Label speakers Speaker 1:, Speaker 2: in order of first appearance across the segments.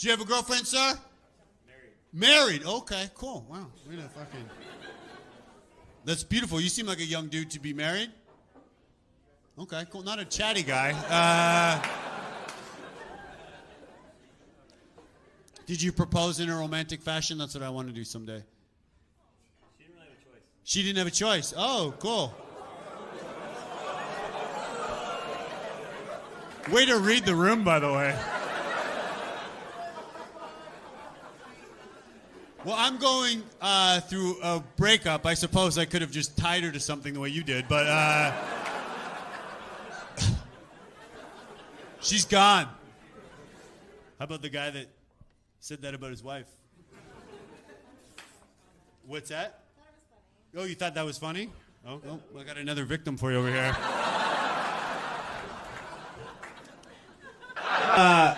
Speaker 1: Do you have a girlfriend, sir? Married. Okay, cool. Wow. Way to fucking... That's beautiful. You seem like a young dude to be married. Okay, cool. Not a chatty guy. Did you propose in a romantic fashion? That's what I want to do someday.
Speaker 2: She didn't have a choice.
Speaker 1: She didn't have a choice. Oh, cool. Way to read the room, by the way. Well, I'm going through a breakup. I suppose I could have just tied her to something the way you did, but she's gone. How about the guy that said that about his wife? What's that? Oh, you thought that was funny? Oh, I got another victim for you over here.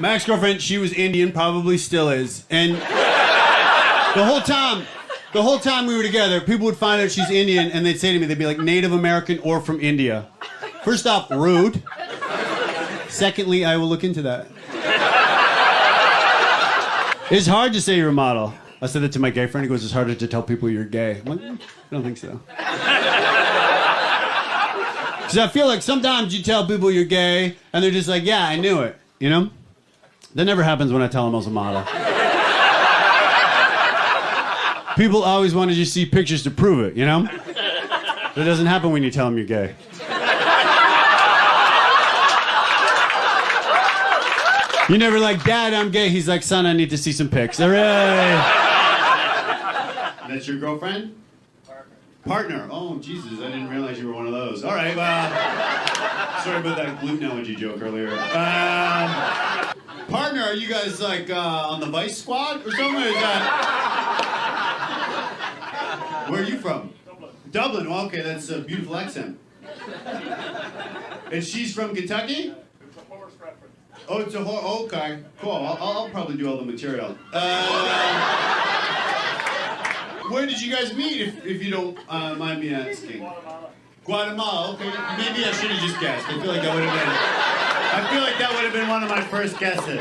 Speaker 1: My ex-girlfriend, she was Indian, probably still is, and the whole time we were together, people would find out she's Indian, and they'd say to me, they'd be like, Native American or from India. First off, rude. Secondly, I will look into that. It's hard to say you're a model. I said that to my gay friend. He goes, it's harder to tell people you're gay. I'm like, I don't think so. Because I feel like sometimes you tell people you're gay, and they're just like, yeah, I knew it. You know? That never happens when I tell them I was a model. People always want to just see pictures to prove it, you know? That doesn't happen when you tell them you're gay. You're never like, Dad, I'm gay. He's like, son, I need to see some pics. All right. That's your girlfriend? Partner. Oh, Jesus, I didn't realize you were one of those. All right, well, sorry about that gluten-allergy joke earlier. Partner, are you guys like on the Vice Squad or something? Or is that... Where are you from? Dublin. Well, okay, that's a beautiful accent. And she's from Kentucky?
Speaker 3: It's a horse reference.
Speaker 1: Oh, it's a horse. Okay, cool. I'll probably do all the material. Where did you guys meet, if you don't mind me asking? Guatemala. Okay. Maybe I should have just guessed. I feel like that would have been one of my first guesses.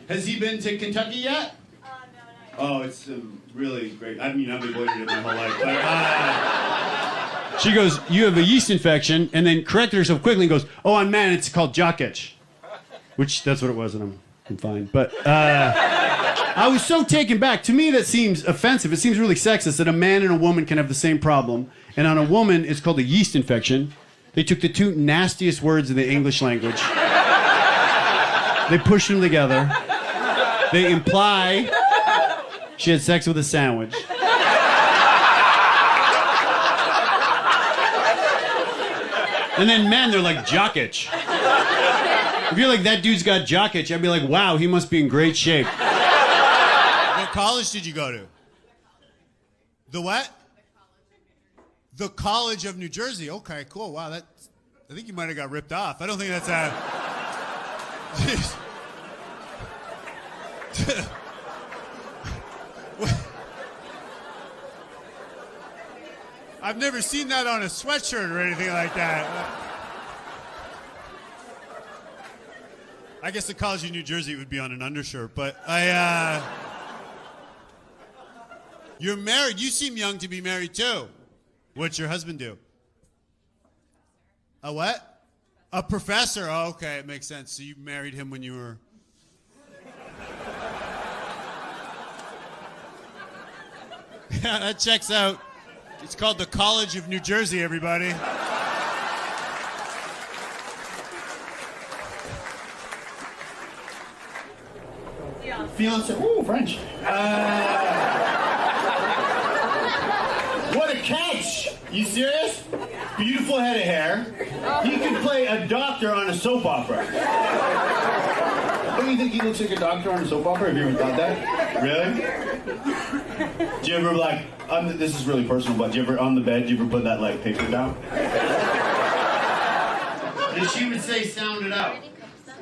Speaker 1: Has he been to Kentucky yet?
Speaker 4: No, not yet.
Speaker 1: Oh, it's really great. I mean, I've avoided it my whole life. But, she goes, you have a yeast infection, and then corrected herself quickly and goes, oh, I'm man, it's called jock itch. Which, that's what it was, and I'm fine. But I was so taken back. To me, that seems offensive. It seems really sexist that a man and a woman can have the same problem. And on a woman, it's called a yeast infection. They took the two nastiest words in the English language. They pushed them together. They imply she had sex with a sandwich. And then men, they're like, jock itch. If you're like, that dude's got jock itch, I'd be like, wow, he must be in great shape. What college did you go to? The what? The College of New Jersey. Okay, cool. Wow, I think you might have got ripped off. I don't think that's a... I've never seen that on a sweatshirt or anything like that. I guess the College of New Jersey would be on an undershirt, but you're married. You seem young to be married too. What's your husband do? A what? A professor. Oh, okay, it makes sense. So you married him when you were... Yeah, that checks out. It's called the College of New Jersey, everybody.
Speaker 5: Fiance. Ooh, French. What a catch! You serious? Beautiful head of hair. He could play a doctor on a soap opera. Don't you think he looks like a doctor on a soap opera? Have you ever thought that? Really? Do you ever like, this is really personal, but do you ever on the bed, do you ever put that like paper down? And she would say, sound it out.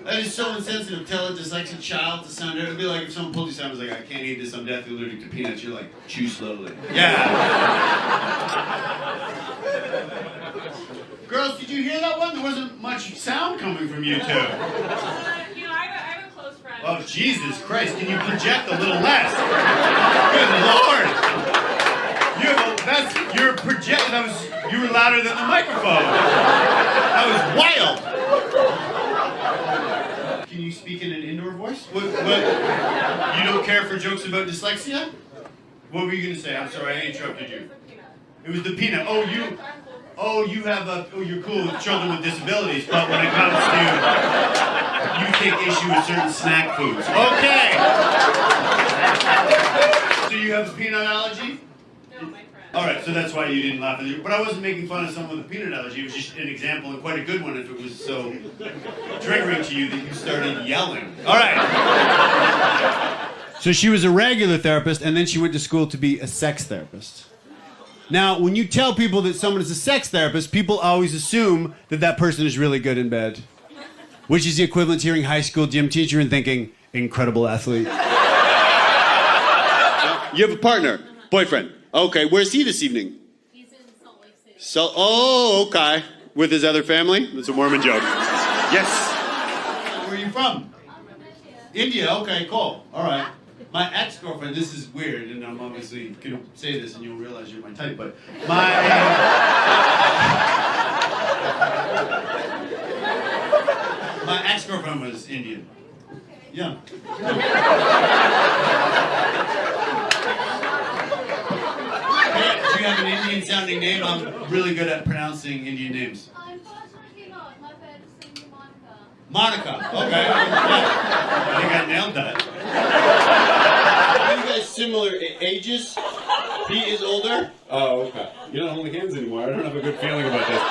Speaker 5: That is so insensitive. Tell a dyslexic child to sound it. It would be like if someone pulled you aside and was like, I can't eat this, I'm deathly allergic to peanuts. You're like, chew slowly. Yeah. Girls, did you hear that one? There wasn't much sound coming from you two.
Speaker 4: I have a close
Speaker 5: Oh, Jesus Christ, can you project a little less? Good Lord. You're projecting. You were louder than the microphone. That was wild. Can you speak in an indoor voice? What? You don't care for jokes about dyslexia? What were you going to say? I'm sorry, I interrupted you. It was the peanut. You're cool with children with disabilities, but when it comes to, you take issue with certain snack foods. Okay. So you have a peanut allergy?
Speaker 3: No, my friend.
Speaker 5: All right, so that's why you didn't laugh at it. But I wasn't making fun of someone with a peanut allergy. It was just an example, and quite a good one if it was so triggering to you that you started yelling. All right.
Speaker 1: So she was a regular therapist, and then she went to school to be a sex therapist. Now, when you tell people that someone is a sex therapist, people always assume that that person is really good in bed, which is the equivalent to hearing high school gym teacher and thinking, incredible athlete.
Speaker 5: You have a partner, boyfriend. Okay, where's he this evening?
Speaker 3: He's in Salt Lake City.
Speaker 5: Okay. With his other family? That's a Mormon joke. Yes. Where are you from? India, okay, cool. All right. My ex-girlfriend, this is weird, and I'm obviously going to say this and you'll realize you're my type, but my ex-girlfriend was Indian. Yeah. Hey, do you have an Indian-sounding name? I'm really good at pronouncing Indian names.
Speaker 3: Unfortunately not. My parents named me
Speaker 5: Monica.
Speaker 3: Monica.
Speaker 5: Okay. Yeah. I think I nailed that. Are you guys similar ages? He is older? Oh, okay. You're not holding hands anymore. I don't have a good feeling about this.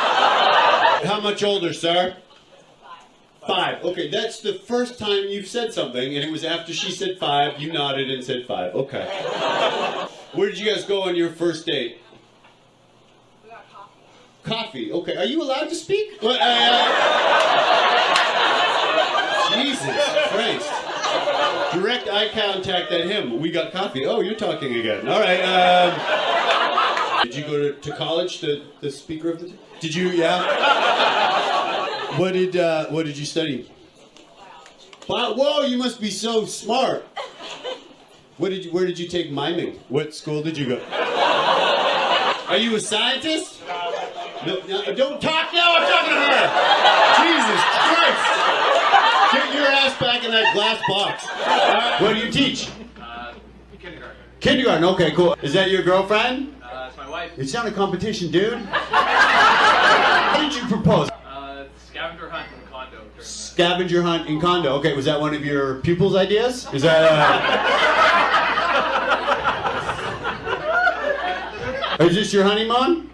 Speaker 5: How much older, sir? 5. Okay, that's the first time you've said something, and it was after she said 5, you nodded and said 5. Okay. Where did you guys go on your first date?
Speaker 3: We got coffee.
Speaker 5: Coffee. Okay. Are you allowed to speak? Jesus Christ. Direct eye contact at him. We got coffee. Oh, you're talking again. All right. Did you go to college? The speaker of the. Did you? Yeah. What did you study? Whoa! You must be so smart. Where did you take miming? What school did you go? Are you a scientist? No, don't talk now. I'm talking to her. Jesus Christ! Get your ass back in that glass box. What do you teach?
Speaker 2: Kindergarten.
Speaker 5: Kindergarten. Okay, cool. Is that your girlfriend?
Speaker 2: It's my wife.
Speaker 5: It's not a competition, dude. What did you propose?
Speaker 2: Scavenger hunt in a condo.
Speaker 5: Scavenger hunt in condo. Okay, was that one of your pupils' ideas? Is that? Is this your honeymoon?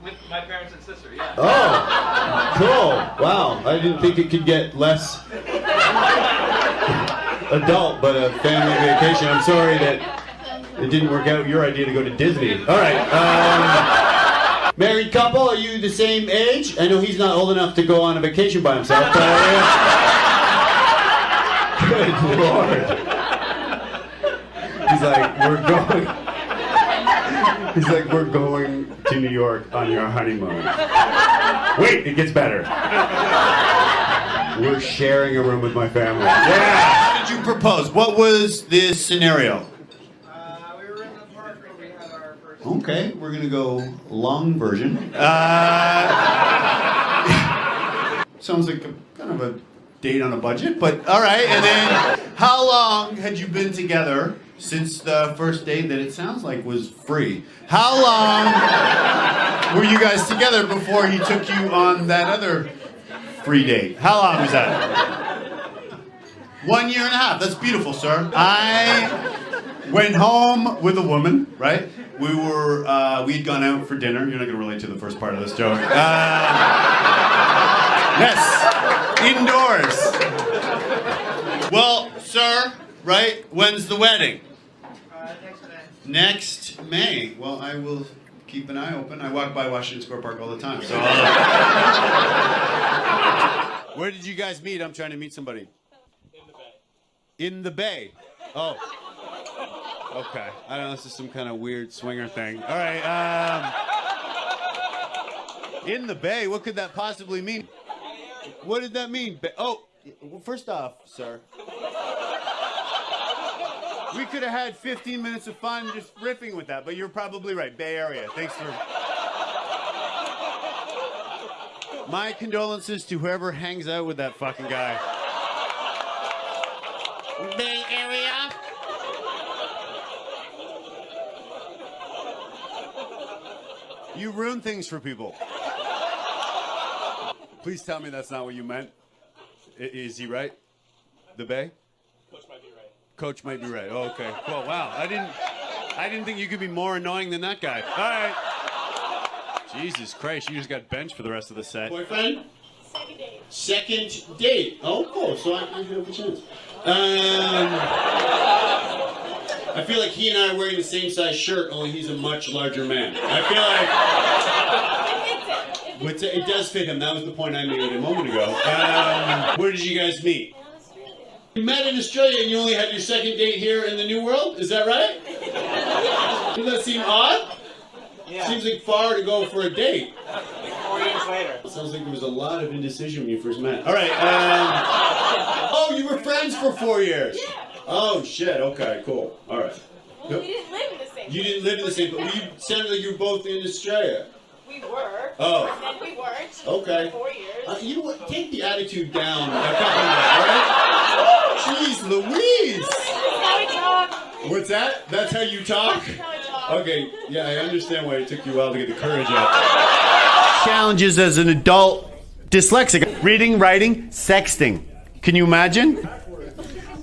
Speaker 2: With my parents and sister, yeah.
Speaker 5: Oh, cool. Wow. I didn't think it could get less adult, but a family vacation. I'm sorry that it didn't work out your idea to go to Disney. All right. Married couple, are you the same age? I know he's not old enough to go on a vacation by himself, but good Lord. He's like, we're going to New York on your honeymoon. Wait, it gets better. We're sharing a room with my family. Yeah. How did you propose? What was this scenario?
Speaker 2: We were in the park where we had our first.
Speaker 5: Okay, we're gonna go long version. Sounds like kind of a date on a budget, but all right. And then, how long had you been together since the first date that it sounds like was free? How long were you guys together before he took you on that other free date? How long was that? 1 year and a half. That's beautiful, sir. I went home with a woman, right? We'd gone out for dinner. You're not going to relate to the first part of this joke. Yes, indoors. Well, sir, right? When's the wedding? Next May. Well, I will keep an eye open. I walk by Washington Square Park all the time. So. Where did you guys meet? I'm trying to meet somebody.
Speaker 2: In the bay.
Speaker 5: In the bay. Oh. Okay. I don't know. This is some kind of weird swinger thing. All right. In the bay. What could that possibly mean? What did that mean? Oh. Well, first off, sir.
Speaker 1: We could have had 15 minutes of fun just riffing with that, but you're probably right. Bay Area. Thanks for... My condolences to whoever hangs out with that fucking guy. Bay Area. You ruin things for people. Please tell me that's not what you meant. Is he right? The Bay?
Speaker 4: Coach might be right.
Speaker 1: Coach might be right. Oh, okay. Cool. Wow. I didn't think you could be more annoying than that guy. All right. Jesus Christ, you just got benched for the rest of the set.
Speaker 5: Boyfriend?
Speaker 3: Second date.
Speaker 5: Second date. Oh, cool. So I have a chance. I feel like he and I are wearing the same size shirt, only he's a much larger man. I feel like it does fit him. That was the point I made a moment ago. Where did you guys meet?
Speaker 3: In Australia.
Speaker 5: You met in Australia and you only had your second date here in the New World? Is that right? Does that seem odd?
Speaker 4: Yeah.
Speaker 5: Seems like far to go for a date.
Speaker 4: Like 4 years later.
Speaker 5: Sounds like there was a lot of indecision when you first met. All right. Oh, you were friends for 4 years.
Speaker 3: Yeah.
Speaker 5: Oh shit. Okay. Cool. All right.
Speaker 3: Well, we didn't live in the same.
Speaker 5: You didn't live in the same. But you sounded like you were both in Australia.
Speaker 3: We were.
Speaker 5: Oh.
Speaker 3: And then we weren't.
Speaker 5: Okay.
Speaker 3: 4 years.
Speaker 5: You know what? Take the attitude down a couple of all right? Jeez, Louise.
Speaker 3: That's how we talk.
Speaker 5: What's that? That's how you talk?
Speaker 3: That's how we talk.
Speaker 5: Okay. Yeah, I understand why it took you a while to get the courage up. Challenges as an adult dyslexic. Reading, writing, sexting. Can you imagine?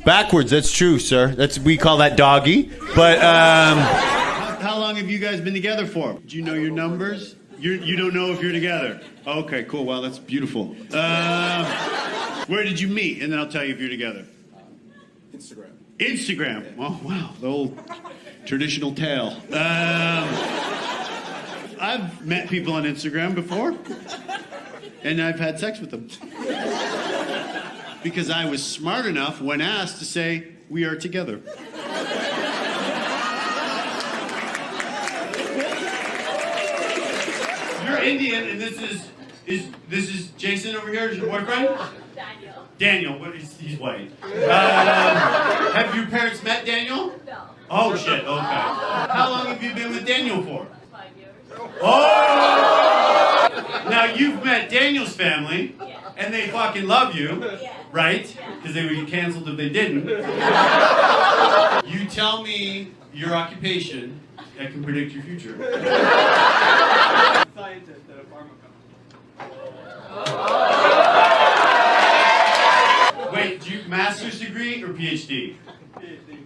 Speaker 5: Backwards, that's true, sir. We call that doggy. But how long have you guys been together for? Do you know your numbers? You don't know if you're together. Okay, cool. Well, that's beautiful. Where did you meet? And then I'll tell you if you're together.
Speaker 4: Instagram.
Speaker 5: Instagram. Oh wow, the old traditional tale. I've met people on Instagram before, and I've had sex with them. Because I was smart enough when asked to say, we are together. You're Indian, and this is Jason over here, is your boyfriend?
Speaker 3: Daniel.
Speaker 5: Daniel, he's white. Have your parents met Daniel?
Speaker 3: No.
Speaker 5: Oh shit, okay. How long have you been with Daniel for?
Speaker 3: 5 years.
Speaker 5: Oh! Now you've met Daniel's family,
Speaker 3: Yeah.
Speaker 5: and they fucking love you,
Speaker 3: Yeah.
Speaker 5: right? Because they would get canceled if they didn't. You tell me your occupation, I can predict your future.
Speaker 4: Scientist at a pharma company.
Speaker 5: Wait, do you master's degree or PhD?
Speaker 4: PhD.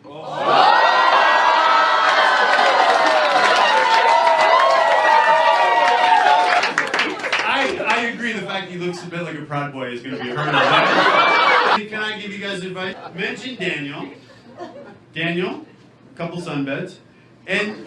Speaker 5: I agree. The fact he looks a bit like a Proud Boy is going to be a hurdle. Can I give you guys advice? Mention Daniel. Daniel, couple sunbeds, and